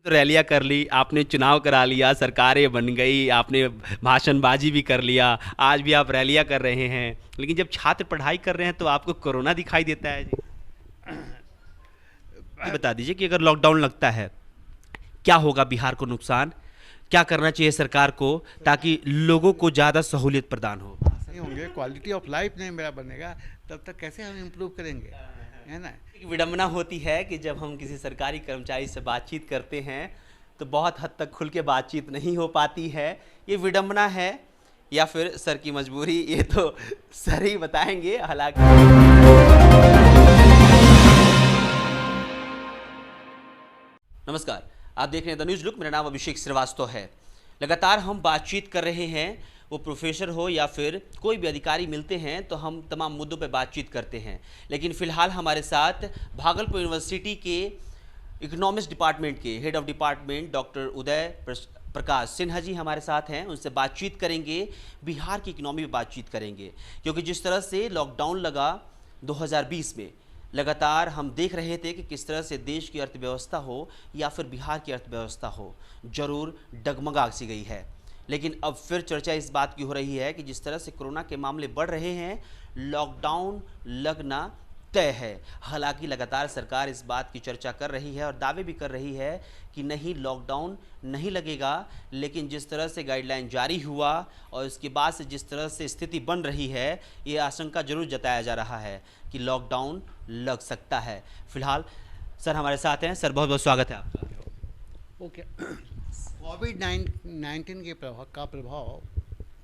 तो रैलियां कर ली, आपने चुनाव करा लिया, सरकारें बन गई, आपने भाषणबाजी भी कर लिया, आज भी आप रैलियां कर रहे हैं, लेकिन जब छात्र पढ़ाई कर रहे हैं तो आपको कोरोना दिखाई देता है जी। ये बता दीजिए कि अगर लॉकडाउन लगता है, क्या होगा बिहार को नुकसान, क्या करना चाहिए सरकार को ताकि लोगों को ज़्यादा सहूलियत प्रदान हो। नहीं होंगे, क्वालिटी ऑफ लाइफ नहीं मेरा बनेगा, तब तक कैसे हम इम्प्रूव करेंगे, है ना। एक विडंबना होती है कि जब हम किसी सरकारी कर्मचारी से बातचीत करते हैं तो बहुत हद तक खुल के बातचीत नहीं हो पाती है। ये विडंबना है या फिर सर की मजबूरी, ये तो सर ही बताएंगे। हालांकि नमस्कार, आप देख रहे हैं द न्यूज लुक। मेरा नाम अभिषेक श्रीवास्तव है। लगातार हम बातचीत कर रहे हैं, वो प्रोफेसर हो या फिर कोई भी अधिकारी मिलते हैं तो हम तमाम मुद्दों पर बातचीत करते हैं। लेकिन फिलहाल हमारे साथ भागलपुर यूनिवर्सिटी के इकोनॉमिक्स डिपार्टमेंट के head of department doctor Uday Prakash Sinha ji हमारे साथ हैं। उनसे बातचीत करेंगे, बिहार की इकोनॉमी पर बातचीत करेंगे, क्योंकि जिस तरह से लॉकडाउन लगा 2020 में, लगातार हम देख रहे थे कि किस तरह से देश की अर्थव्यवस्था हो या फिर बिहार की अर्थव्यवस्था हो, जरूर डगमगा सी गई है। लेकिन अब फिर चर्चा इस बात की हो रही है कि जिस तरह से कोरोना के मामले बढ़ रहे हैं, लॉकडाउन लगना तय है। हालांकि लगातार सरकार इस बात की चर्चा कर रही है और दावे भी कर रही है कि नहीं, लॉकडाउन नहीं लगेगा। लेकिन जिस तरह से गाइडलाइन जारी हुआ और उसके बाद से जिस तरह से स्थिति बन रही है, ये आशंका जरूर जताया जा रहा है कि लॉकडाउन लग सकता है। फिलहाल सर हमारे साथ हैं। सर बहुत बहुत स्वागत है आपका। ओके। कोविड-19 के प्रभाव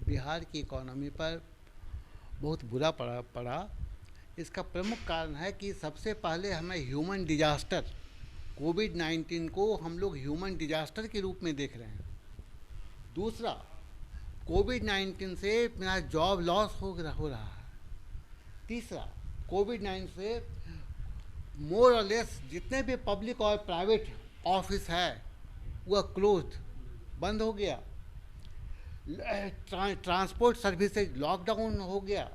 बिहार की इकोनॉमी पर बहुत बुरा पड़ा। इसका प्रमुख कारण है कि सबसे पहले हमें ह्यूमन डिजास्टर, कोविड-19 को हम लोग ह्यूमन डिजास्टर के रूप में देख रहे हैं। दूसरा, कोविड-19 से मेरा जॉब लॉस हो रहा है। तीसरा, कोविड-19 से मोर और लेस जितने भी पब्लिक और प्राइवेट ऑफिस है वह क्लोज्ड, बंद हो गया। ट्रांसपोर्ट सर्विसेज लॉकडाउन हो गया,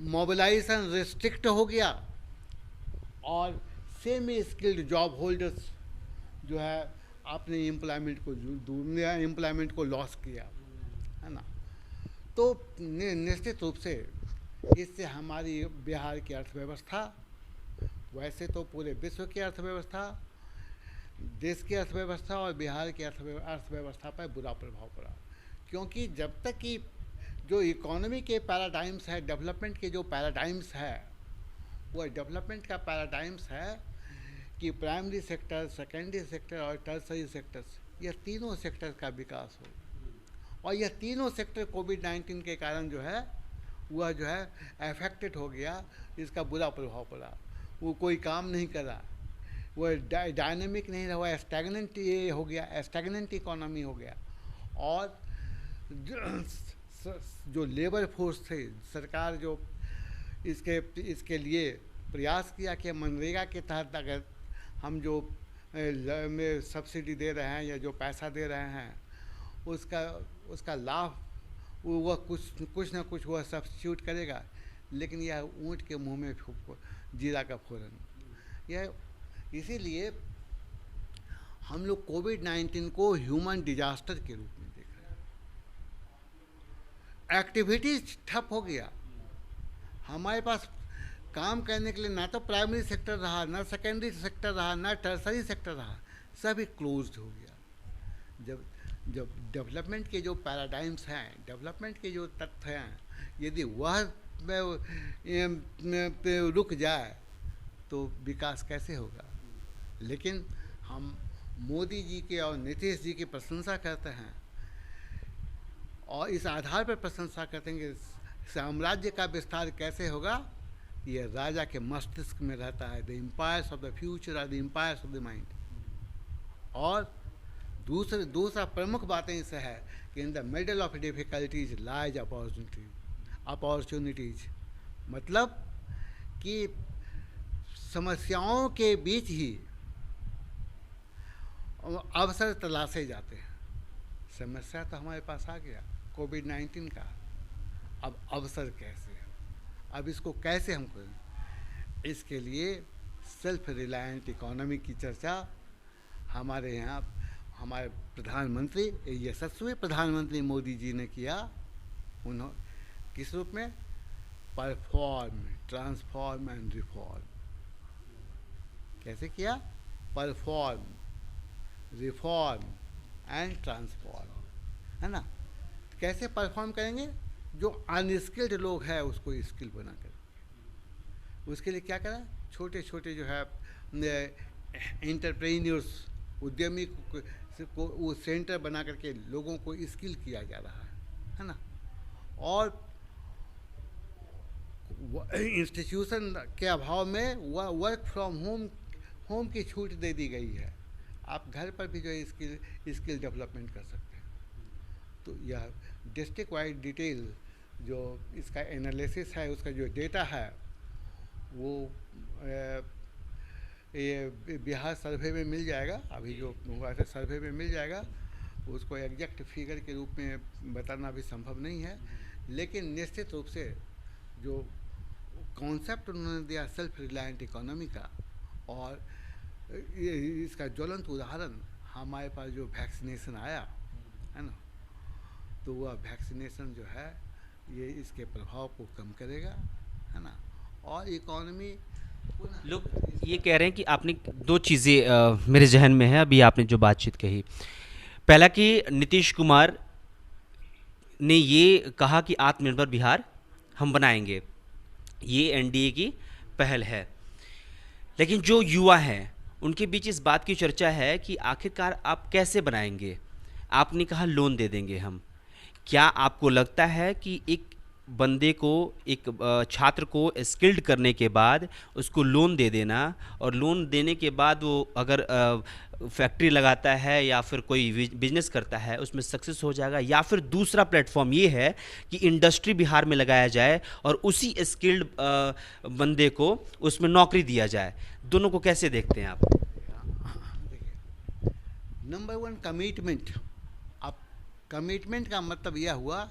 मोबिलाइजेशन रिस्ट्रिक्ट हो गया, और सेमी स्किल्ड जॉब होल्डर्स जो है आपने एम्प्लॉयमेंट को लॉस किया, है ना। तो निश्चित रूप से इससे हमारी बिहार की अर्थव्यवस्था, वैसे तो पूरे विश्व की अर्थव्यवस्था, देश की अर्थव्यवस्था और बिहार की अर्थव्यवस्था पर बुरा प्रभाव पड़ा। क्योंकि जब तक कि जो इकोनॉमी के पैराडाइम्स है, डेवलपमेंट के जो पैराडाइम्स है, वो डेवलपमेंट का पैराडाइम्स है कि प्राइमरी सेक्टर, सेकेंडरी सेक्टर और टर्सरी सेक्टर्स, यह तीनों सेक्टर का विकास हो। और यह तीनों सेक्टर कोविड-19 के कारण जो है वह जो है अफेक्टेड हो गया, इसका बुरा प्रभाव पड़ा। वो कोई काम नहीं कर रहा, वो डायनेमिक नहीं रहा, स्टैग्नेंट ये हो गया, स्टैग्नेंट इकोनॉमी हो गया। और जो लेबर फोर्स थे, सरकार जो इसके लिए प्रयास किया कि मनरेगा के तहत अगर हम जो में सब्सिडी दे रहे हैं या जो पैसा दे रहे हैं, उसका लाभ वह कुछ ना कुछ वह सब्स्टिट्यूट करेगा। लेकिन यह ऊँट के मुंह में जीरा का फोरन, यह इसीलिए हम लोग कोविड-19 को ह्यूमन डिजास्टर के रूप में देख रहे हैं। एक्टिविटीज ठप हो गया। हमारे पास काम करने के लिए ना तो प्राइमरी सेक्टर रहा, ना सेकेंडरी सेक्टर रहा, ना टर्सरी सेक्टर रहा, सभी क्लोज्ड हो गया। जब डेवलपमेंट के जो पैराडाइम्स हैं, डेवलपमेंट के जो तथ्य हैं, यदि वह रुक जाए तो विकास कैसे होगा। लेकिन हम मोदी जी के और नीतीश जी की प्रशंसा करते हैं, और इस आधार पर प्रशंसा करते हैं कि साम्राज्य का विस्तार कैसे होगा, ये राजा के मस्तिष्क में रहता है। The empires of the future are the empires of the mind. और दूसरा प्रमुख बातें इससे है कि in the middle of difficulties lies opportunities, मतलब कि समस्याओं के बीच ही अवसर तलाशे जाते हैं। समस्या तो हमारे पास आ गया कोविड-19 का, अब अवसर कैसे है, अब इसको कैसे हम करें। इसके लिए सेल्फ रिलायंट इकोनॉमी की चर्चा हमारे यहाँ हमारे प्रधानमंत्री, यशस्वी प्रधानमंत्री मोदी जी ने किया। उन्होंने किस रूप में? Perform, transform and reform. कैसे किया? परफॉर्म, रिफॉर्म एंड ट्रांसफॉर्म, है ना। कैसे परफॉर्म करेंगे? जो अनस्किल्ड लोग हैं उसको स्किल बना कर, उसके लिए क्या करा? छोटे छोटे जो है एंटरप्रेन्योर्स, उद्यमी को वो सेंटर बना करके लोगों को स्किल किया जा रहा है ना। और इंस्टीट्यूशन के अभाव में वर्क फ्रॉम होम की छूट दे दी गई है। आप घर पर भी जो है स्किल डेवलपमेंट कर सकते हैं। तो यह डिस्ट्रिक्ट वाइड डिटेल जो इसका एनालिसिस है, उसका जो डेटा है वो ये बिहार सर्वे में मिल जाएगा। अभी जो हुआ था सर्वे में मिल जाएगा। उसको एग्जैक्ट फिगर के रूप में बताना भी संभव नहीं है, लेकिन निश्चित रूप से जो कॉन्सेप्ट उन्होंने दिया सेल्फ रिलायंट इकोनॉमी का, और इसका ज्वलंत उदाहरण हमारे पास जो वैक्सीनेशन आया है ना, तो वह वैक्सीनेशन जो है ये इसके प्रभाव को कम करेगा, है ना। और इकोनॉमी लोग ये कह रहे हैं कि आपने दो चीज़ें मेरे जहन में है अभी आपने जो बातचीत कही। पहला कि नीतीश कुमार ने ये कहा कि आत्मनिर्भर बिहार हम बनाएंगे, ये एनडीए की पहल है। लेकिन जो युवा हैं उनके बीच इस बात की चर्चा है कि आखिरकार आप कैसे बनाएंगे। आपने कहा लोन दे देंगे हम। क्या आपको लगता है कि एक बंदे को, एक छात्र को स्किल्ड करने के बाद उसको लोन दे देना, और लोन देने के बाद वो अगर फैक्ट्री लगाता है या फिर कोई बिजनेस करता है उसमें सक्सेस हो जाएगा, या फिर दूसरा प्लेटफॉर्म ये है कि इंडस्ट्री बिहार में लगाया जाए और उसी स्किल्ड बंदे को उसमें नौकरी दिया जाए? दोनों को कैसे देखते हैं आप? देखिए, नंबर वन कमिटमेंट। अब कमिटमेंट का मतलब यह हुआ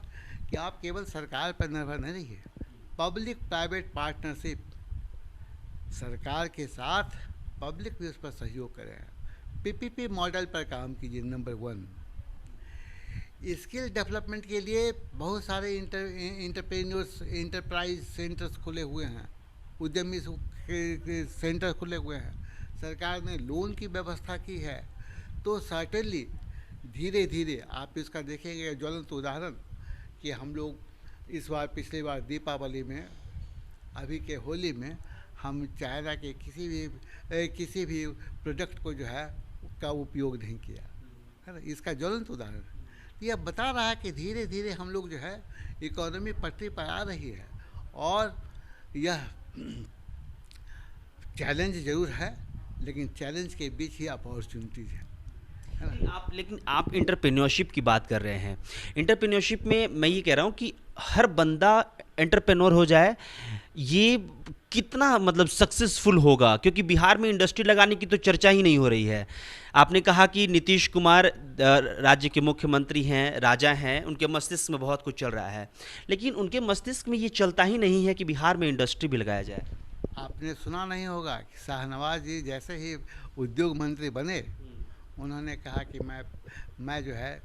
कि आप केवल सरकार पर निर्भर नहीं रहिए, पब्लिक प्राइवेट पार्टनरशिप, सरकार के साथ पब्लिक भी उस पर सहयोग करें। पीपीपी मॉडल पर काम कीजिए। नंबर वन, स्किल डेवलपमेंट के लिए बहुत सारे इंटरप्रेन्योर्स एंटरप्राइज सेंटर्स खुले हुए हैं, उद्यमी सेंटर खुले हुए हैं। सरकार ने लोन की व्यवस्था की है। तो सर्टेनली धीरे धीरे आप इसका देखेंगे ज्वलंत उदाहरण कि हम लोग इस बार, पिछली बार दीपावली में, अभी के होली में हम चाइना के किसी भी प्रोडक्ट को जो है का उपयोग नहीं किया, है ना। इसका ज्वलंत उदाहरण यह बता रहा है कि धीरे धीरे हम लोग जो है इकोनॉमी पटरी पर आ रही है। और यह चैलेंज ज़रूर है, लेकिन चैलेंज के बीच ही अपॉर्चुनिटीज़ है। लेकिन आप एंटरप्रेन्योरशिप की बात कर रहे हैं। एंटरप्रेन्योरशिप में मैं ये कह रहा हूँ कि हर बंदा एंटरप्रेन्योर हो जाए, ये कितना मतलब सक्सेसफुल होगा? क्योंकि बिहार में इंडस्ट्री लगाने की तो चर्चा ही नहीं हो रही है। आपने कहा कि नीतीश कुमार राज्य के मुख्यमंत्री हैं, राजा हैं, उनके मस्तिष्क में बहुत कुछ चल रहा है, लेकिन उनके मस्तिष्क में ये चलता ही नहीं है कि बिहार में इंडस्ट्री भी लगाया जाए। आपने सुना नहीं होगा कि शाहनवाज जी जैसे ही उद्योग मंत्री बने, उन्होंने कहा कि मैं जो है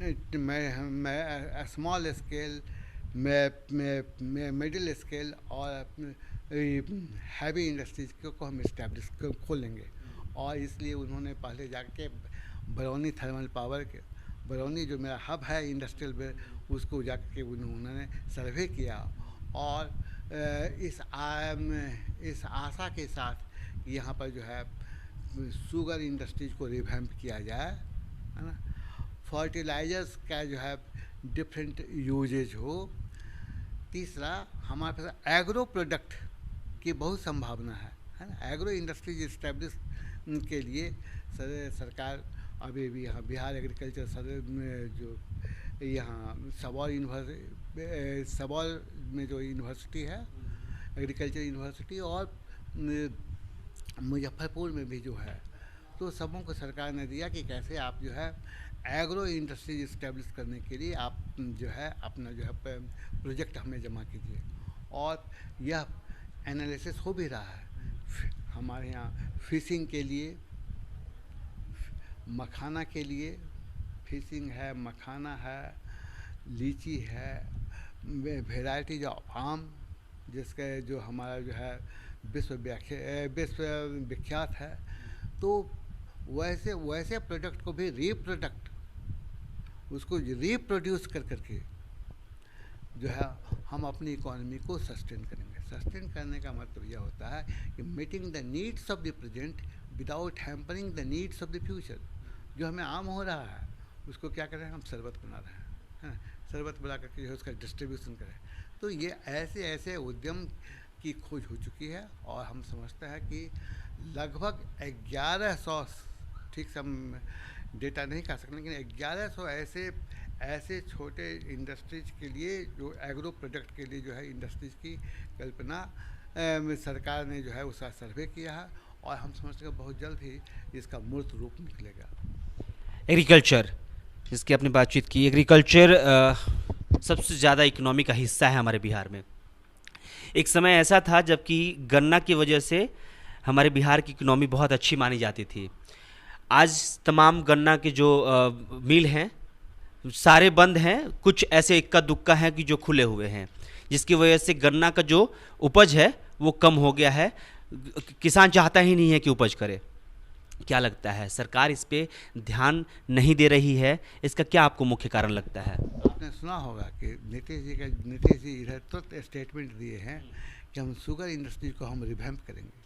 मैं स्मॉल स्केल, मैं मिडिल स्केल और हैवी इंडस्ट्रीज को हम इस्टेब्लिश खोलेंगे। और इसलिए उन्होंने पहले जाके बरौनी थर्मल पावर के, बरौनी जो मेरा हब है इंडस्ट्रियल में, उसको जाके उन्होंने सर्वे किया। और इस आशा के साथ यहाँ पर जो है शुगर इंडस्ट्रीज को रिवैम्प किया जाए, है ना। फर्टिलाइजर्स का जो है डिफरेंट यूजेज हो। तीसरा, हमारे पास एग्रो प्रोडक्ट की बहुत संभावना है ना। एग्रो इंडस्ट्रीज इस्टेब्लिश के लिए सरकार अभी भी यहाँ बिहार एग्रीकल्चर जो यहाँ सबौर में जो यूनिवर्सिटी है, एग्रीकल्चर यूनिवर्सिटी, और मुजफ्फरपुर में भी जो है, तो सबों को सरकार ने दिया कि कैसे आप जो है एग्रो इंडस्ट्री इस्टेब्लिश करने के लिए आप जो है अपना जो है प्रोजेक्ट हमें जमा कीजिए। और यह एनालिसिस हो भी रहा है। हमारे यहाँ फिशिंग के लिए, मखाना के लिए, फिशिंग है, मखाना है, लीची है, वेराइटीज ऑफ आम जिसका जो हमारा जो है विश्व विख्यात है। तो वैसे वैसे प्रोडक्ट को भी उसको रिप्रोड्यूस कर करके जो है हम अपनी इकोनॉमी को सस्टेन करेंगे। सस्टेन करने का मतलब यह होता है कि meeting the needs of the present without hampering the needs of the future. जो हमें आम हो रहा है उसको क्या कर रहे हैं, हम शरबत बना रहे हैं, है ना? शरबत बना करके जो है उसका डिस्ट्रीब्यूशन करें। तो ये ऐसे ऐसे उद्यम की खोज हो चुकी है और हम समझते हैं कि लगभग 1100, ठीक से हम डेटा नहीं कह सकते, लेकिन 1100 ऐसे छोटे इंडस्ट्रीज के लिए जो एग्रो प्रोडक्ट के लिए जो है इंडस्ट्रीज की कल्पना सरकार ने जो है उसका सर्वे किया है और हम समझते हैं बहुत जल्द ही इसका मूर्त रूप निकलेगा। एग्रीकल्चर, जिसकी आपने बातचीत की, एग्रीकल्चर सबसे ज़्यादा इकोनॉमी का हिस्सा है हमारे बिहार में। एक समय ऐसा था जबकि गन्ना की वजह से हमारे बिहार की इकोनॉमी बहुत अच्छी मानी जाती थी। आज तमाम गन्ना के जो मिल हैं सारे बंद हैं, कुछ ऐसे इक्का दुक्का हैं कि जो खुले हुए हैं, जिसकी वजह से गन्ना का जो उपज है वो कम हो गया है। किसान चाहता ही नहीं है कि उपज करे। क्या लगता है, सरकार इस पे ध्यान नहीं दे रही है? इसका क्या आपको मुख्य कारण लगता है? आपने सुना होगा कि नीतीश जी इधर तो स्टेटमेंट दिए हैं कि हम शुगर इंडस्ट्री को हम रिवैम्प करेंगे।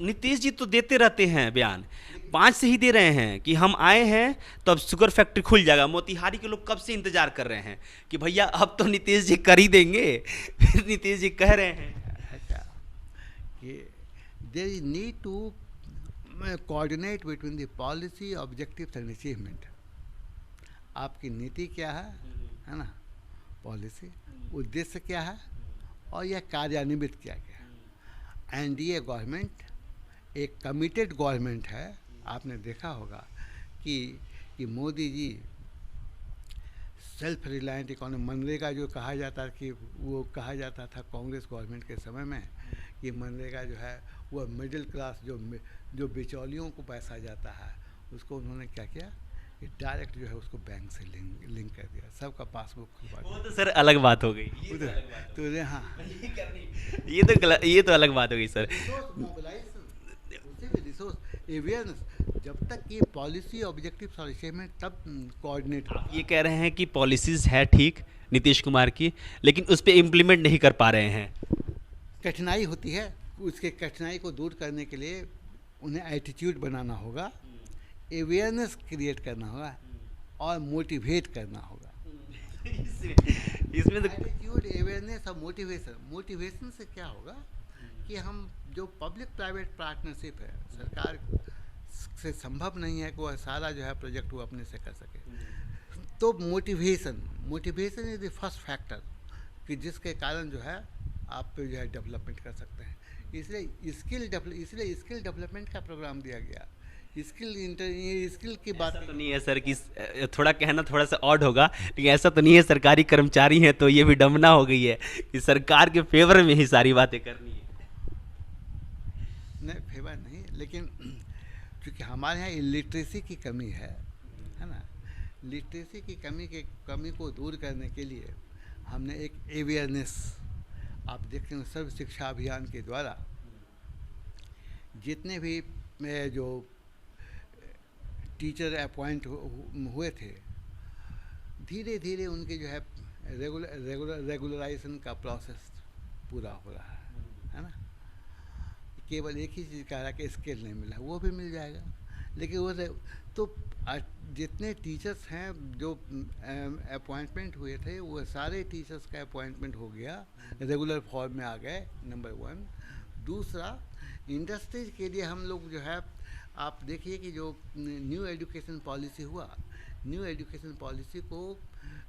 नीतीश जी तो देते रहते हैं बयान, 5 से ही दे रहे हैं कि हम आए हैं तो अब शुगर फैक्ट्री खुल जाएगा। मोतिहारी के लोग कब से इंतजार कर रहे हैं कि भैया अब तो नीतीश जी कर ही देंगे। फिर नीतीश जी कह रहे हैं अच्छा कि there is need to coordinate between the policy, objectives and achievement. आपकी नीति क्या है ना, पॉलिसी, उद्देश्य क्या है और यह कार्यान्वित किया गया। एनडीए गवर्नमेंट एक कमिटेड गवर्नमेंट है। आपने देखा होगा कि Modi ji self reliant economy, MNREGA जो कहा जाता कि वो कहा जाता था कांग्रेस गवर्नमेंट के समय में कि मनरेगा जो है वो मिडिल क्लास जो बिचौलियों को पैसा जाता है उसको उन्होंने क्या किया कि डायरेक्ट जो है उसको बैंक से लिंक कर दिया, सबका पासबुक खुलवा दिया। वो तो सर अलग बात हो गई। तो हाँ ये तो अलग बात हो गई सर। रिसोर्स अवेयरनेस, जब तक ये पॉलिसी, ऑब्जेक्टिव्स और अचीवमेंट तब कोऑर्डिनेट। ये कह रहे हैं कि पॉलिसीज है ठीक नीतीश कुमार की, लेकिन उस पर इम्प्लीमेंट नहीं कर पा रहे हैं। कठिनाई होती है, उसके कठिनाई को दूर करने के लिए उन्हें एटीट्यूड बनाना होगा, अवेयरनेस क्रिएट करना होगा और मोटिवेट करना होगा। इसमें तो एटीट्यूड, अवेयरनेस और मोटिवेशन से क्या होगा कि हम जो पब्लिक प्राइवेट पार्टनरशिप है, सरकार से संभव नहीं है कि वह सारा जो है प्रोजेक्ट वो अपने से कर सके। तो motivation is the first factor कि जिसके कारण जो है आप जो है डेवलपमेंट कर सकते हैं। इसलिए स्किल डेवलपमेंट का प्रोग्राम दिया गया। स्किल की बात तो नहीं है सर कि थोड़ा कहना थोड़ा सा ऑड होगा, लेकिन ऐसा तो नहीं है सरकारी कर्मचारी हैं तो ये विडम्बना हो गई है कि सरकार के फेवर में ही सारी बातें करनी है। नहीं, फेवर नहीं, लेकिन क्योंकि हमारे यहाँ इलिटरेसी की कमी है ना, लिटरेसी की कमी को दूर करने के लिए हमने एक अवेयरनेस, आप देखते हैं सर्व शिक्षा अभियान के द्वारा जितने भी जो टीचर अपॉइंट हुए थे, धीरे धीरे उनके जो है रेगुलराइजेशन का प्रोसेस पूरा हो रहा है ना। केवल एक ही चीज़ कह रहा है कि स्किल नहीं मिला, वो भी मिल जाएगा, लेकिन वो तो जितने टीचर्स हैं जो अपॉइंटमेंट हुए थे वो सारे टीचर्स का अपॉइंटमेंट हो गया, रेगुलर फॉर्म में आ गए, नंबर 1। दूसरा, इंडस्ट्रीज के लिए हम लोग जो है, आप देखिए कि जो न्यू एजुकेशन पॉलिसी हुआ, न्यू एजुकेशन पॉलिसी को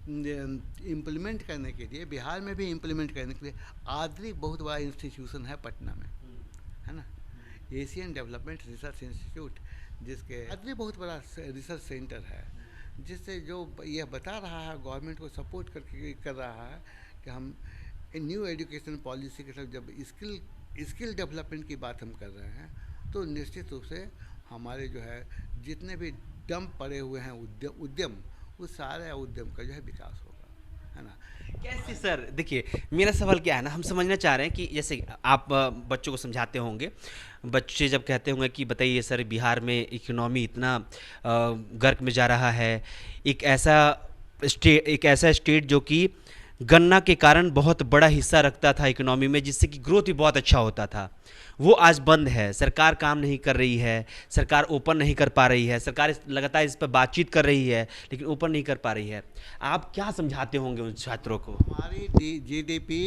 इम्प्लीमेंट करने के लिए, बिहार में भी इम्प्लीमेंट करने के लिए आदरी बहुत बड़ा इंस्टीट्यूशन है पटना में, है ना, एशियन डेवलपमेंट रिसर्च इंस्टीट्यूट, जिसके आदरी बहुत बड़ा रिसर्च सेंटर है, जिससे जो यह बता रहा है, गवर्नमेंट को सपोर्ट कर रहा है कि हम न्यू एजुकेशन पॉलिसी के साथ जब स्किल डेवलपमेंट की बात हम कर रहे हैं, तो निश्चित रूप से हमारे जो है जितने भी डंप पड़े हुए हैं उद्यम उस सारे उद्यम का जो है विकास होगा, है ना। कैसे सर? देखिए, मेरा सवाल क्या है ना, हम समझना चाह रहे हैं कि जैसे आप बच्चों को समझाते होंगे, बच्चे जब कहते होंगे कि बताइए सर, बिहार में इकोनॉमी इतना गर्क में जा रहा है, एक ऐसा स्टेट जो कि गन्ना के कारण बहुत बड़ा हिस्सा रखता था इकोनॉमी में, जिससे कि ग्रोथ भी बहुत अच्छा होता था, वो आज बंद है, सरकार काम नहीं कर रही है, सरकार ओपन नहीं कर पा रही है, सरकार लगातार इस पर बातचीत कर रही है लेकिन ओपन नहीं कर पा रही है। आप क्या समझाते होंगे उन छात्रों को? हमारी जीडीपी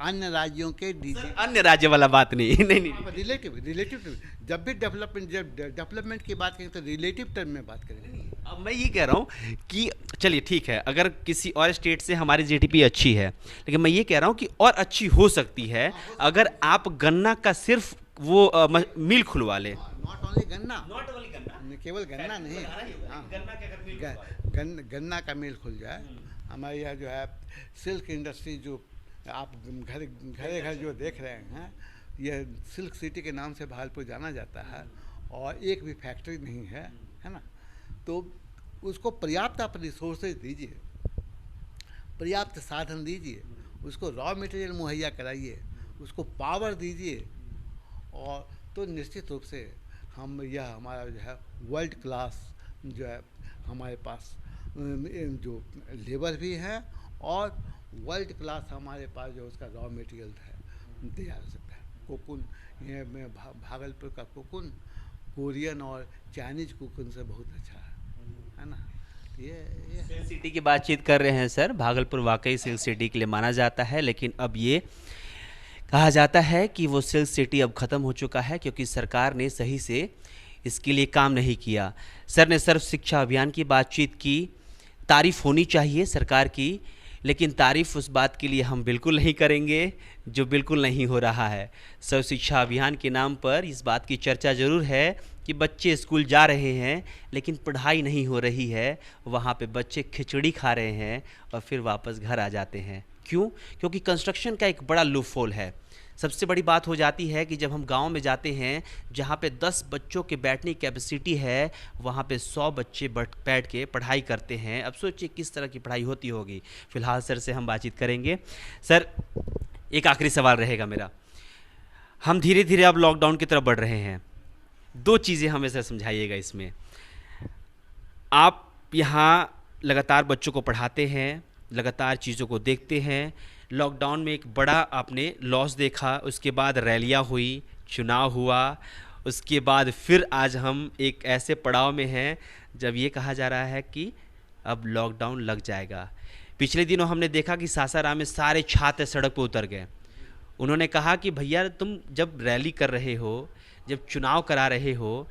अन्य राज्यों के अन्य राज्य वाला बात नहीं नहीं नहीं रिलेटिव जब भी डेवलपमेंट की बात करें तो रिलेटिव टर्म में बात करेंगे। अब मैं ये कह रहा हूँ कि चलिए ठीक है, अगर किसी और स्टेट से हमारी जीडीपी अच्छी है, लेकिन मैं ये कह रहा हूँ कि और अच्छी हो सकती है अगर आप गन्ना का सिर्फ वो मिल खुलवा ले। नॉट ओनली गन्ना, केवल गन्ना नहीं, गन्ना का मिल खुल जाए। हमारे यहाँ जो है सिल्क इंडस्ट्री, जो आप घर जो देख रहे हैं, यह सिल्क सिटी के नाम से भागलपुर जाना जाता है और एक भी फैक्ट्री नहीं है, है ना। तो उसको पर्याप्त आप रिसोर्सेज दीजिए, पर्याप्त साधन दीजिए, उसको रॉ मटेरियल मुहैया कराइए, उसको पावर दीजिए, और तो निश्चित रूप से यह हमारा जो है वर्ल्ड क्लास जो है हमारे पास जो लेबर भी है और वर्ल्ड क्लास हमारे पास जो उसका रॉ मटेरियल है तैयार हो सकता है। कोकुन, ये में भागलपुर का कोकुन कोरियन और चाइनीज कोकुन से बहुत अच्छा है ना। ये सिल्क सिटी की बातचीत कर रहे हैं सर। भागलपुर वाकई सिल्क सिटी के लिए माना जाता है, लेकिन अब ये कहा जाता है कि वो सिल्क सिटी अब ख़त्म हो चुका है क्योंकि सरकार ने सही से इसके लिए काम नहीं किया। सर ने सर्व शिक्षा अभियान की बातचीत की, तारीफ़ होनी चाहिए सरकार की, लेकिन तारीफ़ उस बात के लिए हम बिल्कुल नहीं करेंगे जो बिल्कुल नहीं हो रहा है। सर्व शिक्षा अभियान के नाम पर इस बात की चर्चा ज़रूर है कि बच्चे स्कूल जा रहे हैं लेकिन पढ़ाई नहीं हो रही है, वहाँ पे बच्चे खिचड़ी खा रहे हैं और फिर वापस घर आ जाते हैं। क्यों? क्योंकि कंस्ट्रक्शन का एक बड़ा लूपहोल है। सबसे बड़ी बात हो जाती है कि जब हम गांव में जाते हैं जहाँ पे 10 बच्चों के बैठने की कैपेसिटी है, वहाँ पे 100 बच्चे बैठ के पढ़ाई करते हैं। अब सोचिए किस तरह की पढ़ाई होती होगी। फ़िलहाल सर से हम बातचीत करेंगे। सर, एक आखिरी सवाल रहेगा मेरा। हम धीरे धीरे अब लॉकडाउन की तरफ बढ़ रहे हैं, 2 चीज़ें हमें सर समझाइएगा इसमें। आप यहाँ लगातार बच्चों को पढ़ाते हैं, लगातार चीज़ों को देखते हैं, लॉकडाउन में एक बड़ा आपने लॉस देखा, उसके बाद रैलियाँ हुई, चुनाव हुआ, उसके बाद फिर आज हम एक ऐसे पड़ाव में हैं जब ये कहा जा रहा है कि अब लॉकडाउन लग जाएगा। पिछले दिनों हमने देखा कि सासाराम में सारे छात्र सड़क पर उतर गए। उन्होंने कहा कि भैया तुम जब रैली कर रहे हो, जब चुनाव करा रहे हो,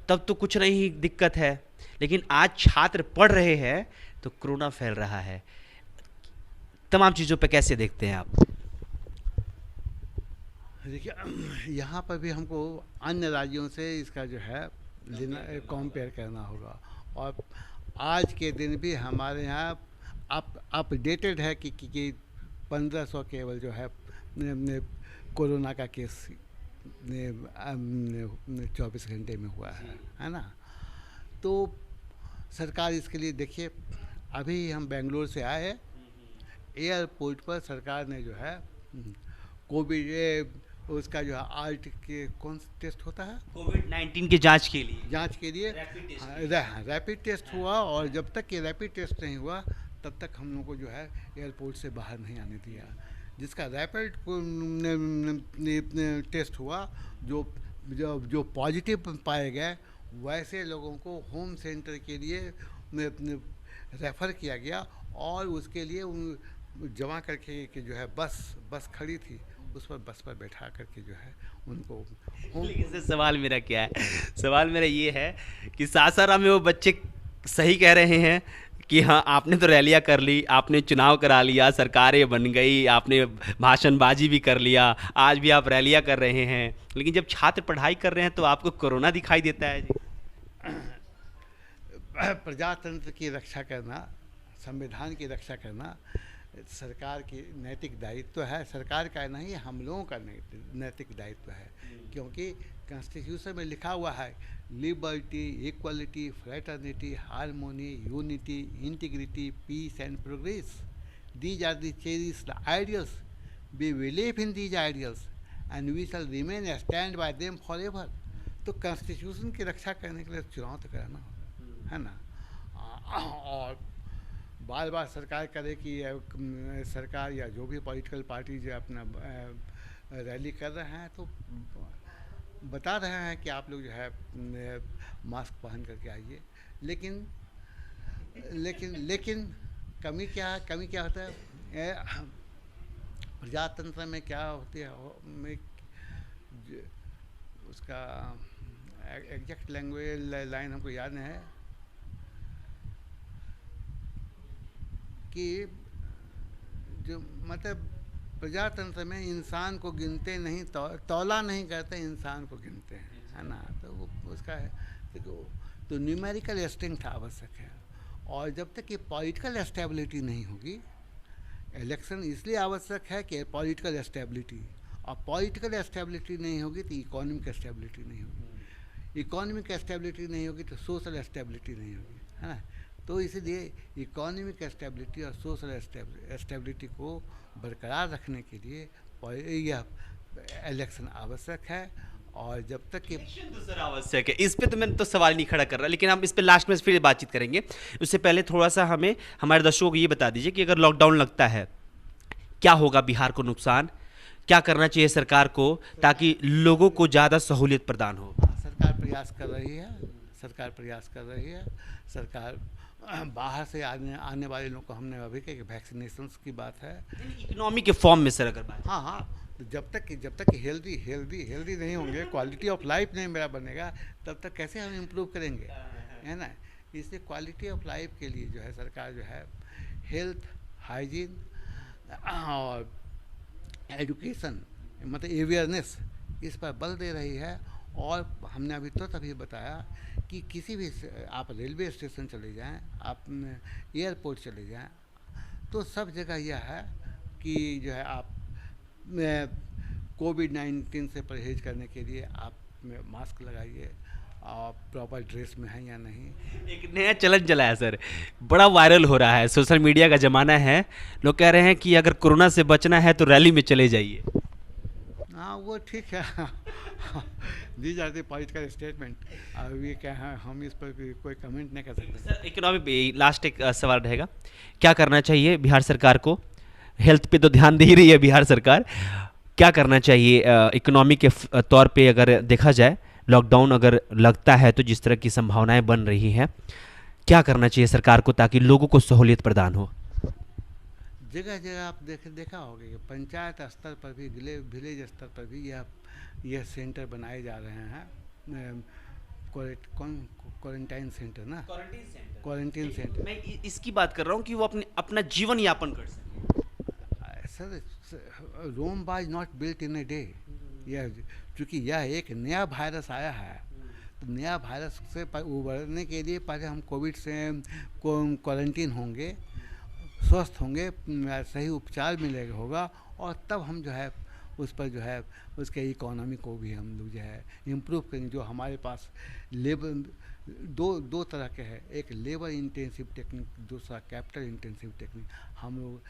तब तो कुछ नहीं दिक्कत है, लेकिन आज छात्र पढ़ रहे हैं तो कोरोना फैल रहा है। तमाम चीज़ों पे कैसे देखते हैं आप? देखिए, यहाँ पर भी हमको अन्य राज्यों से इसका जो है कंपेयर करना होगा, और आज के दिन भी हमारे यहाँ अपडेटेड है कि 1500 केवल जो है कोरोना का केस 24 घंटे में हुआ है ना। तो सरकार इसके लिए, देखिए अभी हम बेंगलोर से आए, एयरपोर्ट पर सरकार ने जो है कोविड उसका जो है आर्ट के कौन सा टेस्ट होता है, कोविड-19 की जांच के लिए रैपिड टेस्ट हुआ, और जब तक ये रैपिड टेस्ट नहीं हुआ तब तक हम लोग को जो है एयरपोर्ट से बाहर नहीं आने दिया। जिसका रैपिड टेस्ट हुआ, जो पॉजिटिव पाए गए, वैसे लोगों को होम सेंटर के लिए रेफ़र किया गया, और उसके लिए जमा करके कि जो है बस खड़ी थी, उस पर बस पर बैठा करके जो है उनको। लेकिन सवाल मेरा क्या है, सवाल मेरा ये है कि सासाराम में वो बच्चे सही कह रहे हैं कि हाँ आपने तो रैलियाँ कर ली, आपने चुनाव करा लिया, सरकारें बन गई, आपने भाषणबाजी भी कर लिया, आज भी आप रैलियाँ कर रहे हैं, लेकिन जब छात्र पढ़ाई कर रहे हैं तो आपको कोरोना दिखाई देता है जी। प्रजातंत्र की रक्षा करना, संविधान की रक्षा करना सरकार की नैतिक दायित्व है। सरकार का नहीं, हम लोगों का नैतिक दायित्व है, क्योंकि कॉन्स्टिट्यूशन में लिखा हुआ है liberty, equality, fraternity, harmony, unity, integrity, peace and progress. These are the cherished ideals. We believe in these ideals and we shall remain stand by them forever. तो कॉन्स्टिट्यूशन की रक्षा करने के लिए चुनाव तो करना होगा, है ना। और बार बार सरकार करे कि सरकार या जो भी पॉलिटिकल पार्टी जो अपना रैली कर रहे हैं तो बता रहे हैं कि आप लोग जो है मास्क पहन करके आइए, लेकिन लेकिन लेकिन कमी क्या होता है प्रजातंत्र में, क्या होती है उसका एग्जैक्ट लैंग्वेज लाइन हमको याद नहीं है कि जो मतलब प्रजातंत्र में इंसान को गिनते नहीं, तौला नहीं करते, इंसान को गिनते हैं, है ना। तो वो उसका है तो न्यूमेरिकल स्ट्रेंथ आवश्यक है। और जब तक ये पॉलिटिकल स्टेबिलिटी नहीं होगी, इलेक्शन इसलिए आवश्यक है कि पॉलिटिकल स्टेबिलिटी, और पॉलिटिकल स्टेबिलिटी नहीं होगी तो इकोनॉमिक स्टेबिलिटी नहीं होगी, इकोनॉमिक स्टेबिलिटी नहीं होगी तो सोशल स्टेबिलिटी नहीं होगी, है ना। तो इसलिए इकोनॉमिक स्टेबिलिटी और सोशल स्टेबिलिटी को बरकरार रखने के लिए यह इलेक्शन आवश्यक है। और जब तक कि दूसरा आवश्यक है, इस पे तो मैं तो सवाल नहीं खड़ा कर रहा, लेकिन हम इस पे लास्ट में फिर बातचीत करेंगे। उससे पहले थोड़ा सा हमें हमारे दर्शकों को ये बता दीजिए कि अगर लॉकडाउन लगता है क्या होगा, बिहार को नुकसान, क्या करना चाहिए सरकार को ताकि लोगों को ज़्यादा सहूलियत प्रदान हो। सरकार प्रयास कर रही है। सरकार बाहर से आने वाले लोगों को, हमने अभी कहा कि वैक्सीनेशन की बात है, इकोनॉमी के फॉर्म में सर अगर बात, हाँ, तो जब तक हेल्दी नहीं होंगे, क्वालिटी ऑफ लाइफ नहीं मेरा बनेगा, तब तक कैसे हम इम्प्रूव करेंगे, है ना। इसलिए क्वालिटी ऑफ लाइफ के लिए जो है सरकार जो है हेल्थ, हाइजीन और एजुकेशन, मतलब अवेयरनेस, इस पर बल दे रही है। और हमने अभी बताया कि किसी भी आप रेलवे स्टेशन चले जाएं, आप एयरपोर्ट चले जाएं, तो सब जगह यह है कि जो है आप कोविड-19 से परहेज करने के लिए आप मास्क लगाइए, आप प्रॉपर ड्रेस में हैं या नहीं। एक नया चलन चला है सर, बड़ा वायरल हो रहा है, सोशल मीडिया का ज़माना है। लोग कह रहे हैं कि अगर कोरोना से बचना है तो रैली में चले जाइए। हाँ, वो ठीक है। These are the political statement. अभी क्या है, हम इस पर कोई कमेंट नहीं कर सकते। सर इकोनॉमी पे लास्ट एक सवाल रहेगा, क्या करना चाहिए बिहार सरकार को? हेल्थ पे तो ध्यान दे ही रही है बिहार सरकार, क्या करना चाहिए इकोनॉमी के तौर पे? अगर देखा जाए लॉकडाउन अगर लगता है तो जिस तरह की संभावनाएं बन रही हैं, क्या करना चाहिए सरकार को ताकि लोगों को सहूलियत प्रदान हो? जगह जगह आप देखा होगा कि पंचायत स्तर पर भी, विलेज स्तर पर भी यह सेंटर बनाए जा रहे हैं, क्वारंटाइन सेंटर ना, क्वारंटीन सेंटर। मैं इसकी बात कर रहा हूँ कि वो अपना जीवन यापन कर सके। Sir, Rome was not built in a day. चूँकि यह एक नया वायरस आया है, तो नया वायरस से उबरने के लिए पहले हम कोविड से क्वारंटीन होंगे, स्वस्थ होंगे, सही उपचार मिलेगा होगा, और तब हम जो है उस पर जो है उसके इकोनॉमी को भी हम लोग जो है इम्प्रूव करेंगे। जो हमारे पास लेबर दो तरह के हैं, एक लेबर इंटेंसिव टेक्निक, दूसरा कैपिटल इंटेंसिव टेक्निक। हम लोग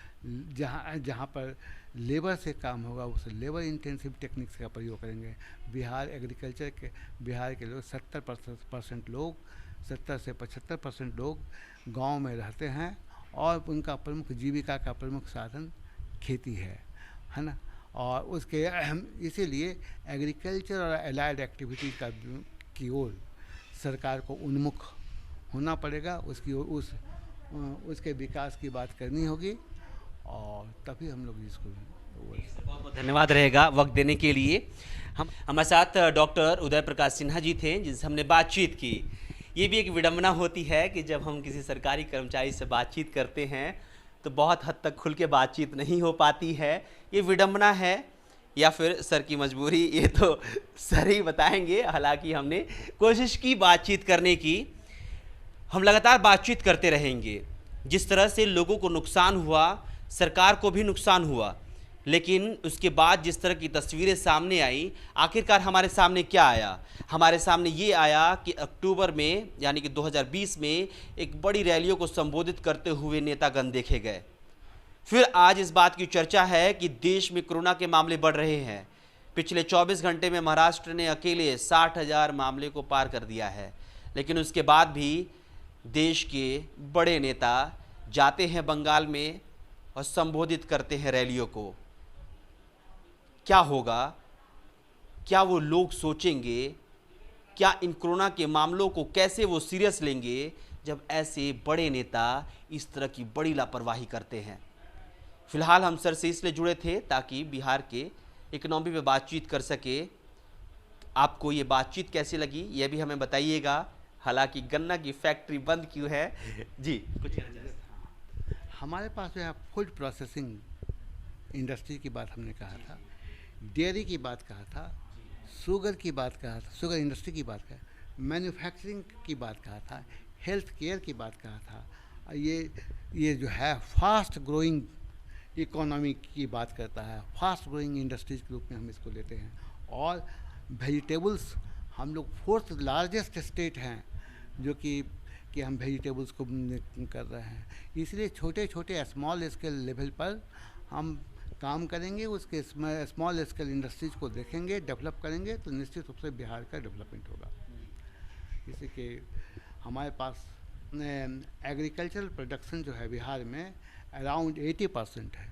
जहाँ पर लेबर से काम होगा उस लेबर इंटेंसिव टेक्निक्स का प्रयोग करेंगे। बिहार के लोग 70% लोग, 70 से 75% लोग गांव में रहते हैं, और उनका प्रमुख जीविका का प्रमुख साधन खेती है ना। और उसके इसीलिए एग्रीकल्चर और एलाइड एक्टिविटी की ओर सरकार को उन्मुख होना पड़ेगा, उसके विकास की बात करनी होगी, और तभी हम लोग इसको। बहुत बहुत धन्यवाद रहेगा वक्त देने के लिए। हमारे साथ डॉक्टर उदय प्रकाश सिन्हा जी थे जिनसे हमने बातचीत की। ये भी एक विडंबना होती है कि जब हम किसी सरकारी कर्मचारी से बातचीत करते हैं तो बहुत हद तक खुल के बातचीत नहीं हो पाती है। ये विडंबना है या फिर सर की मजबूरी, ये तो सर ही बताएंगे। हालांकि हमने कोशिश की बातचीत करने की, हम लगातार बातचीत करते रहेंगे। जिस तरह से लोगों को नुकसान हुआ, सरकार को भी नुकसान हुआ, लेकिन उसके बाद जिस तरह की तस्वीरें सामने आई, आखिरकार हमारे सामने क्या आया? हमारे सामने ये आया कि अक्टूबर में यानी कि 2020 में एक बड़ी रैलियों को संबोधित करते हुए नेतागण देखे गए। फिर आज इस बात की चर्चा है कि देश में कोरोना के मामले बढ़ रहे हैं। पिछले 24 घंटे में महाराष्ट्र ने अकेले 60,000 मामले को पार कर दिया है। लेकिन उसके बाद भी देश के बड़े नेता जाते हैं बंगाल में और संबोधित करते हैं रैलियों को। क्या होगा? क्या वो लोग सोचेंगे? क्या इन कोरोना के मामलों को कैसे वो सीरियस लेंगे जब ऐसे बड़े नेता इस तरह की बड़ी लापरवाही करते हैं? फिलहाल हम सर से इसलिए जुड़े थे ताकि बिहार के इकोनॉमी पे बातचीत कर सके। आपको ये बातचीत कैसी लगी ये भी हमें बताइएगा। हालांकि गन्ना की फैक्ट्री बंद क्यों है? जी, कुछ कहना चाहें? हमारे पास जो है फूड प्रोसेसिंग इंडस्ट्री की बात हमने कहा था, डेयरी की बात कहा था, शुगर की बात कहा था, शुगर इंडस्ट्री की बात कहा, मैन्युफैक्चरिंग की बात कहा था, हेल्थ केयर की बात कहा था। ये जो है फास्ट ग्रोइंग इकोनॉमी की बात करता है, फास्ट ग्रोइंग इंडस्ट्रीज के रूप में हम इसको लेते हैं। और वेजिटेबल्स हम लोग 4th लार्जेस्ट स्टेट हैं जो कि हम वेजिटेबल्स को कर रहे हैं। इसलिए छोटे छोटे स्मॉल स्केल लेवल पर हम काम करेंगे, उसके स्मॉल स्केल इंडस्ट्रीज को देखेंगे, डेवलप करेंगे, तो निश्चित रूप से बिहार का डेवलपमेंट होगा। जैसे कि हमारे पास एग्रीकल्चरल प्रोडक्शन जो है बिहार में अराउंड 80% है,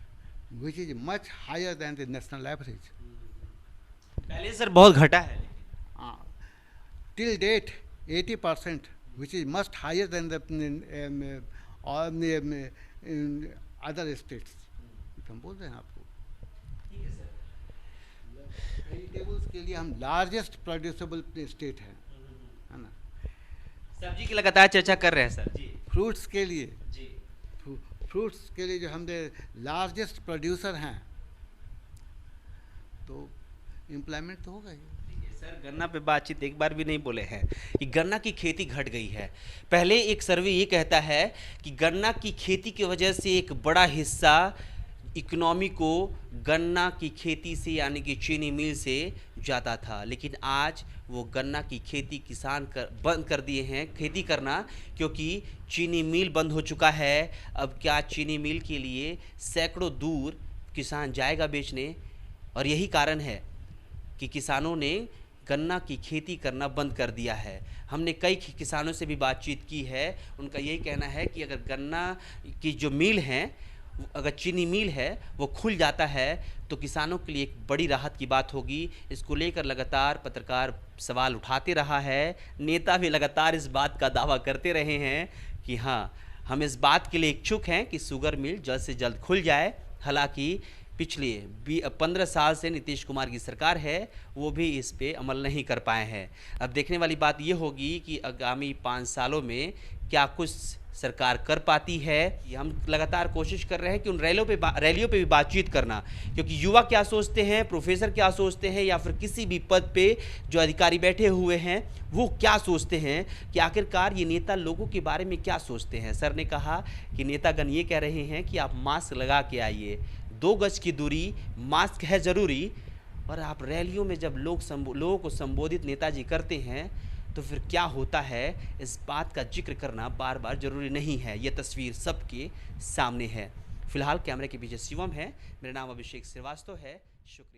which is much higher than the national average. पहले सर बहुत घटा है। Till date 80%, which is much higher than the other states। हम बोल रहे हैं आपको वेजिटेबल्स के लिए हम लार्जेस्ट प्रोड्यूसेबल स्टेट है ना। सब्जी की लगातार चर्चा कर रहे हैं सर जी। फ्रूट्स के लिए जी, फ्रूट्स के लिए जो हम लार्जेस्ट प्रोड्यूसर हैं, तो एम्प्लॉयमेंट तो होगा ही। सर गन्ना पे बातचीत एक बार भी नहीं बोले हैं कि गन्ना की खेती घट गई है। पहले एक सर्वे ये कहता है कि गन्ना की खेती की वजह से एक बड़ा हिस्सा इकोनॉमी को गन्ना की खेती से यानी कि चीनी मिल से जाता था, लेकिन आज वो गन्ना की खेती बंद कर दिए हैं खेती करना, क्योंकि चीनी मिल बंद हो चुका है। अब क्या चीनी मिल के लिए सैकड़ों दूर किसान जाएगा बेचने? और यही कारण है कि किसानों ने गन्ना की खेती करना बंद कर दिया है। हमने कई किसानों से भी बातचीत की है, उनका यही कहना है कि अगर गन्ना की जो मिल हैं, अगर चीनी मिल है वो खुल जाता है तो किसानों के लिए एक बड़ी राहत की बात होगी। इसको लेकर लगातार पत्रकार सवाल उठाते रहा है, नेता भी लगातार इस बात का दावा करते रहे हैं कि हाँ, हम इस बात के लिए इच्छुक हैं कि शुगर मिल जल्द से जल्द खुल जाए। हालांकि पिछले 15 साल से नीतीश कुमार की सरकार है, वो भी इस पे अमल नहीं कर पाए हैं। अब देखने वाली बात ये होगी कि आगामी 5 सालों में क्या कुछ सरकार कर पाती है। हम लगातार कोशिश कर रहे हैं कि उन रैलियों पे भी बातचीत करना, क्योंकि युवा क्या सोचते हैं, प्रोफेसर क्या सोचते हैं, या फिर किसी भी पद पे जो अधिकारी बैठे हुए हैं वो क्या सोचते हैं कि आखिरकार ये नेता लोगों के बारे में क्या सोचते हैं। सर ने कहा कि नेतागण ये कह रहे हैं कि आप मास्क लगा के आइए, 2 गज की दूरी, मास्क है ज़रूरी। और आप रैलियों में जब लोगों को संबोधित नेताजी करते हैं तो फिर क्या होता है, इस बात का जिक्र करना बार बार ज़रूरी नहीं है। यह तस्वीर सबके सामने है। फिलहाल कैमरे के पीछे शिवम है, मेरा नाम अभिषेक श्रीवास्तव है। शुक्रिया।